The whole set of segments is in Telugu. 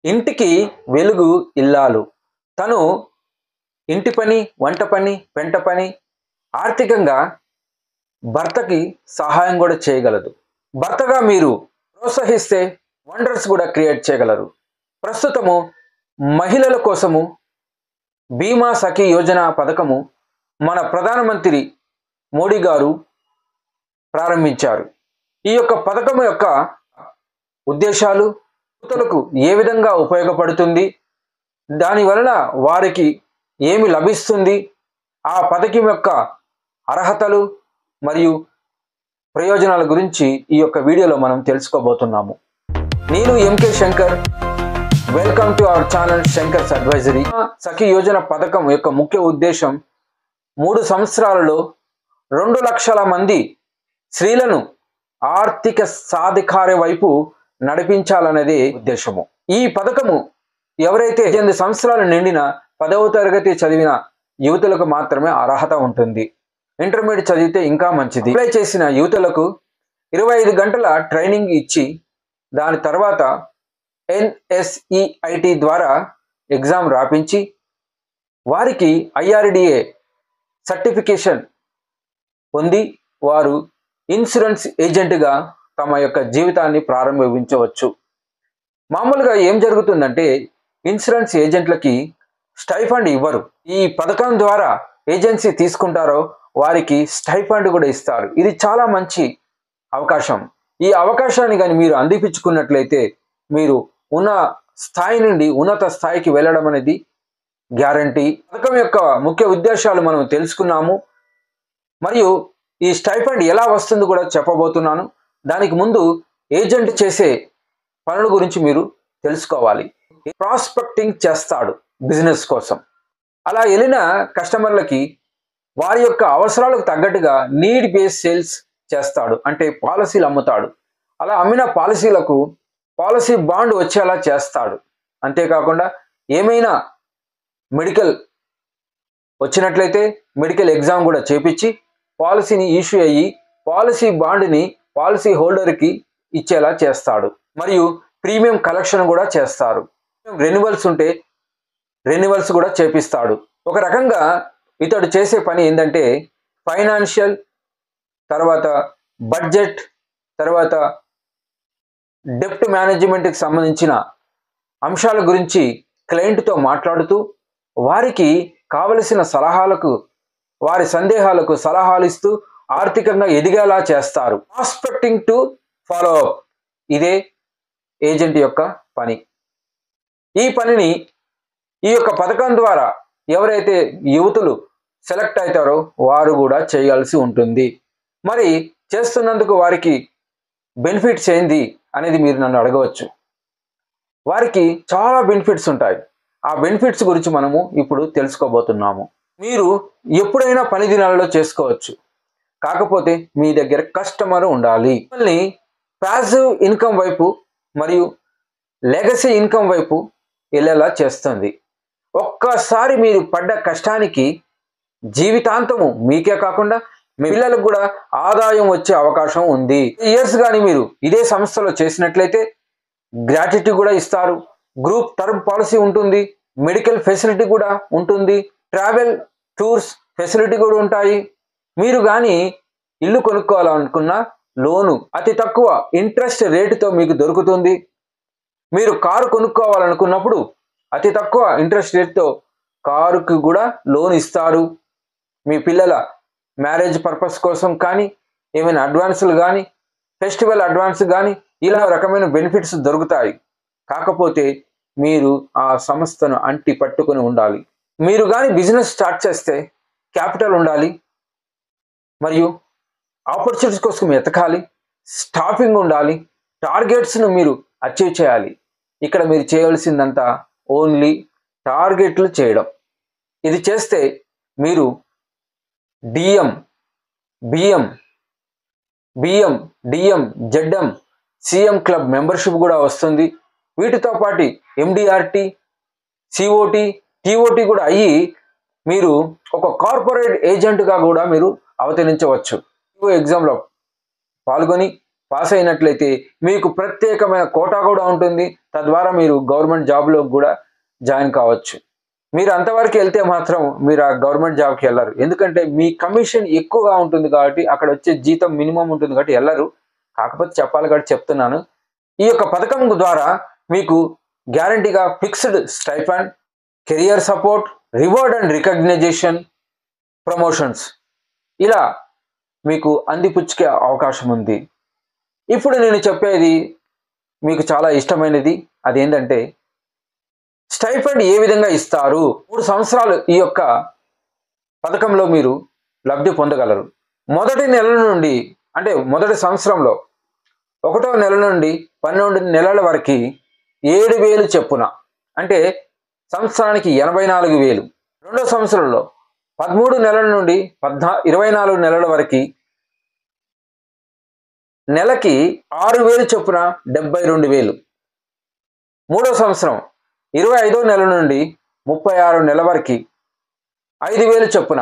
ఇంటికి వెలుగు ఇల్లాలు. తను ఇంటి పని, వంట పని, పెంట పని ఆర్థికంగా భర్తకి సహాయం కూడా చేయగలదు. భర్తగా మీరు ప్రోత్సహిస్తే వండర్స్ కూడా క్రియేట్ చేయగలరు. ప్రస్తుతము మహిళల కోసము బీమా సఖీ యోజన పథకము మన ప్రధానమంత్రి మోడీ గారు ప్రారంభించారు. ఈ యొక్క పథకం యొక్క ఉద్దేశాలు యువతలకు ఏ విధంగా ఉపయోగపడుతుంది, దాని వలన వారికి ఏమి లభిస్తుంది, ఆ పథకం యొక్క అర్హతలు మరియు ప్రయోజనాల గురించి ఈ యొక్క వీడియోలో మనం తెలుసుకోబోతున్నాము. నేను MK Shankar. Welcome to our channel Shankar's advisory. Sakhi Yojana పథకం యొక్క ముఖ్య ఉద్దేశం 3 సంవత్సరాలలో 2 లక్షల మంది స్త్రీలను ఆర్థిక సాధికార వైపు నడిపించాలనేది ఉద్దేశము. ఈ పథకము ఎవరైతే 18 సంవత్సరాలు నిండిన 10వ తరగతి చదివిన యువతులకు మాత్రమే అర్హత ఉంటుంది. ఇంటర్మీడియట్ చదివితే ఇంకా మంచిది. అప్లై చేసిన యువతులకు 25 గంటల ట్రైనింగ్ ఇచ్చి దాని తర్వాత NSEIT ద్వారా ఎగ్జామ్ రాపించి వారికి IRDA సర్టిఫికేషన్ పొంది వారు ఇన్సూరెన్స్ ఏజెంట్గా తమ యొక్క జీవితాన్ని ప్రారంభించవచ్చు. మామూలుగా ఏం జరుగుతుందంటే ఇన్సూరెన్స్ ఏజెంట్లకి స్టైఫండ్ ఇవ్వరు. ఈ పథకం ద్వారా ఏజెన్సీ తీసుకుంటారో వారికి స్టైఫండ్ కూడా ఇస్తారు. ఇది చాలా మంచి అవకాశం. ఈ అవకాశాన్ని కానీ మీరు అందిపించుకున్నట్లయితే మీరు ఉన్న స్థాయి నుండి ఉన్నత స్థాయికి వెళ్ళడం అనేది గ్యారంటీ. పథకం యొక్క ముఖ్య ఉద్దేశాలు మనం తెలుసుకున్నాము మరియు ఈ స్టైఫండ్ ఎలా వస్తుందో కూడా చెప్పబోతున్నాను. దానికి ముందు ఏజెంట్ చేసే పనుల గురించి మీరు తెలుసుకోవాలి. ప్రాస్పెక్టింగ్ చేస్తాడు బిజినెస్ కోసం. అలా వెళ్ళిన కస్టమర్లకి వారి యొక్క అవసరాలకు తగ్గట్టుగా నీడ్ బేస్ సేల్స్ చేస్తాడు, అంటే పాలసీలు అమ్ముతాడు. అలా అమ్మిన పాలసీలకు పాలసీ బాండ్ వచ్చేలా చేస్తాడు. అంతేకాకుండా ఏమైనా మెడికల్ వచ్చినట్లయితే మెడికల్ ఎగ్జామ్ కూడా చేపించి పాలసీని ఇష్యూ అయ్యి పాలసీ బాండ్ని పాలసీ హోల్డర్కి ఇచ్చేలా చేస్తాడు. మరియు ప్రీమియం కలెక్షన్ కూడా చేస్తారు. రెన్యువల్స్ ఉంటే రెన్యువల్స్ కూడా చేపిస్తాడు. ఒక రకంగా ఇతడు చేసే పని ఏంటంటే ఫైనాన్షియల్, తర్వాత బడ్జెట్, తర్వాత డెప్ట్ మేనేజ్మెంట్కి సంబంధించిన అంశాల గురించి క్లయింట్తో మాట్లాడుతూ వారికి కావలసిన సలహాలకు, వారి సందేహాలకు సలహాలు ఇస్తూ ఆర్థికంగా ఎదిగేలా చేస్తారు. ప్రాస్పెక్టింగ్ టు ఫాలో అప్, ఇదే ఏజెంట్ యొక్క పని. ఈ పనిని ఈ యొక్క పథకం ద్వారా ఎవరైతే యువతులు సెలెక్ట్ అవుతారో వారు కూడా చేయాల్సి ఉంటుంది. మరి చేస్తున్నందుకు వారికి బెనిఫిట్స్ ఏంది అనేది మీరు నన్ను అడగవచ్చు. వారికి చాలా బెనిఫిట్స్ ఉంటాయి. ఆ బెనిఫిట్స్ గురించి మనము ఇప్పుడు తెలుసుకోబోతున్నాము. మీరు ఎప్పుడైనా పని దినాలలో చేసుకోవచ్చు, కాకపోతే మీ దగ్గర కస్టమర్ ఉండాలి. మిమ్మల్ని ప్యాసివ్ ఇన్కమ్ వైపు మరియు లెగసీ ఇన్కమ్ వైపు వెళ్ళేలా చేస్తుంది. ఒక్కసారి మీరు పడ్డ కష్టానికి జీవితాంతము మీకే కాకుండా మీ పిల్లలకు కూడా ఆదాయం వచ్చే అవకాశం ఉంది. ఇయర్స్ కానీ మీరు ఇదే సంస్థలో చేసినట్లయితే గ్రాట్యుటీ కూడా ఇస్తారు. గ్రూప్ టర్మ్ పాలసీ ఉంటుంది, మెడికల్ ఫెసిలిటీ కూడా ఉంటుంది, ట్రావెల్ టూర్స్ ఫెసిలిటీ కూడా ఉంటాయి. మీరు కానీ ఇల్లు కొనుక్కోవాలనుకున్న లోను అతి తక్కువ ఇంట్రెస్ట్ రేటుతో మీకు దొరుకుతుంది. మీరు కారు కొనుక్కోవాలనుకున్నప్పుడు అతి తక్కువ ఇంట్రెస్ట్ రేట్తో కారుకి కూడా లోన్ ఇస్తారు. మీ పిల్లల మ్యారేజ్ పర్పస్ కోసం కానీ, ఏమైనా అడ్వాన్సులు కానీ, ఫెస్టివల్ అడ్వాన్స్ కానీ, ఇలా రకమైన బెనిఫిట్స్ దొరుకుతాయి. కాకపోతే మీరు ఆ సంస్థను అంటి పట్టుకొని ఉండాలి. మీరు కానీ బిజినెస్ స్టార్ట్ చేస్తే క్యాపిటల్ ఉండాలి, మరియు ఆపర్చునిటీస్ కోసం ఎతకాలి, స్టాఫింగ్ ఉండాలి, టార్గెట్స్ను మీరు అచీవ్ చేయాలి. ఇక్కడ మీరు చేయవలసిందంతా ఓన్లీ టార్గెట్లు చేయడం. ఇది చేస్తే మీరు DM, BM, DM, ZM, CM club membership కూడా వస్తుంది. వీటితో పాటు MDRT, COT, TOT కూడా అయ్యి మీరు ఒక కార్పొరేట్ ఏజెంట్గా కూడా మీరు అవతరించవచ్చు. ఎగ్జామ్లో పాల్గొని పాస్ అయినట్లయితే మీకు ప్రత్యేకమైన కోటా కూడా ఉంటుంది. తద్వారా మీరు గవర్నమెంట్ జాబ్లో కూడా జాయిన్ కావచ్చు. మీరు అంతవరకు వెళ్తే మాత్రం మీరు ఆ గవర్నమెంట్ జాబ్కి వెళ్ళరు. ఎందుకంటే మీ కమిషన్ ఎక్కువగా ఉంటుంది కాబట్టి, అక్కడ వచ్చే జీతం మినిమం ఉంటుంది కాబట్టి వెళ్ళరు. కాకపోతే చెప్పాలి కాబట్టి చెప్తున్నాను. ఈ యొక్క పథకం ద్వారా మీకు గ్యారంటీగా fixed stipend, career support, reward and recognition, promotions ఇలా మీకు అందిపుచ్చుకే అవకాశం ఉంది. ఇప్పుడు నేను చెప్పేది మీకు చాలా ఇష్టమైనది. అదేంటంటే స్టైఫండ్ ఏ విధంగా ఇస్తారు. 3 సంవత్సరాలు ఈ యొక్క పథకంలో మీరు లబ్ధి పొందగలరు. మొదటి నెల నుండి అంటే మొదటి సంవత్సరంలో 1వ నెల నుండి 12 నెలల వరకు 7,000 చొప్పున అంటే సంవత్సరానికి 84,000. రెండో సంవత్సరంలో 13 నెలల నుండి 24 నెలల వరకు నెలకి 6,000 చొప్పున 72,000. మూడో సంవత్సరం 25వ నెల నుండి 36 నెలల వరకు 5,000 చొప్పున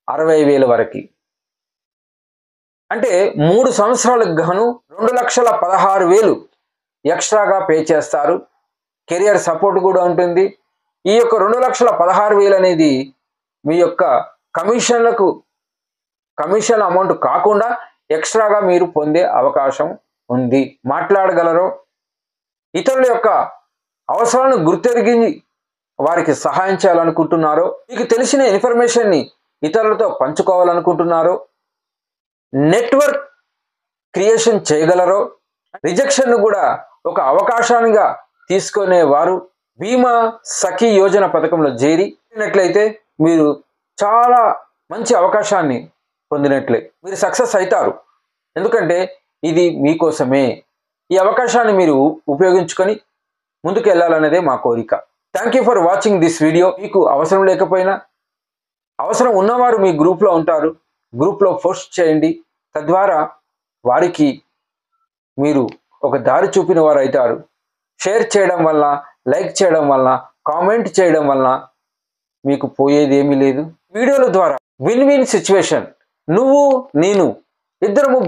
60,000 వరకు. అంటే 3 సంవత్సరాలకు గాను 2,16,000 ఎక్స్ట్రాగా పే చేస్తారు. కెరియర్ సపోర్ట్ కూడా ఉంటుంది. ఈ యొక్క 2,16,000 అనేది మీ యొక్క కమిషన్ అమౌంట్ కాకుండా ఎక్స్ట్రాగా మీరు పొందే అవకాశం ఉంది. మాట్లాడగలరు. ఇతరుల యొక్క అవసరాలను గుర్తెరిగి వారికి సహాయం చేయాలనుకుంటున్నారో, మీకు తెలిసిన ఇన్ఫర్మేషన్ని ఇతరులతో పంచుకోవాలనుకుంటున్నారో, నెట్వర్క్ క్రియేషన్ చేయగలరో, రిజెక్షన్ను కూడా ఒక అవకాశానిగా తీసుకునేవారు బీమా సఖీ యోజన పథకంలో చేరినట్లయితే మీరు చాలా మంచి అవకాశాన్ని పొందినట్లే. మీరు సక్సెస్ అవుతారు. ఎందుకంటే ఇది మీకోసమే. ఈ అవకాశాన్ని మీరు ఉపయోగించుకొని ముందుకు వెళ్ళాలనేదే మా కోరిక. Thank you for watching this video. మీకు అవసరం లేకపోయినా అవసరం ఉన్నవారు మీ గ్రూప్లో ఉంటారు. గ్రూప్లో పోస్ట్ చేయండి. తద్వారా వారికి మీరు ఒక దారి చూపిన వారు అవుతారు. షేర్ చేయడం వల్ల, లైక్ చేయడం వల్ల, కామెంట్ చేయడం వల్ల మీకు పోయేది ఏమీ లేదు. వీడియోల ద్వారా విన్ విన్ సిచ్యువేషన్, నువ్వు నేను ఇద్దరము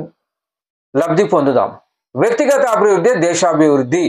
లబ్ధి పొందుదాం. వ్యక్తిగత అభివృద్ధి, దేశాభివృద్ధి.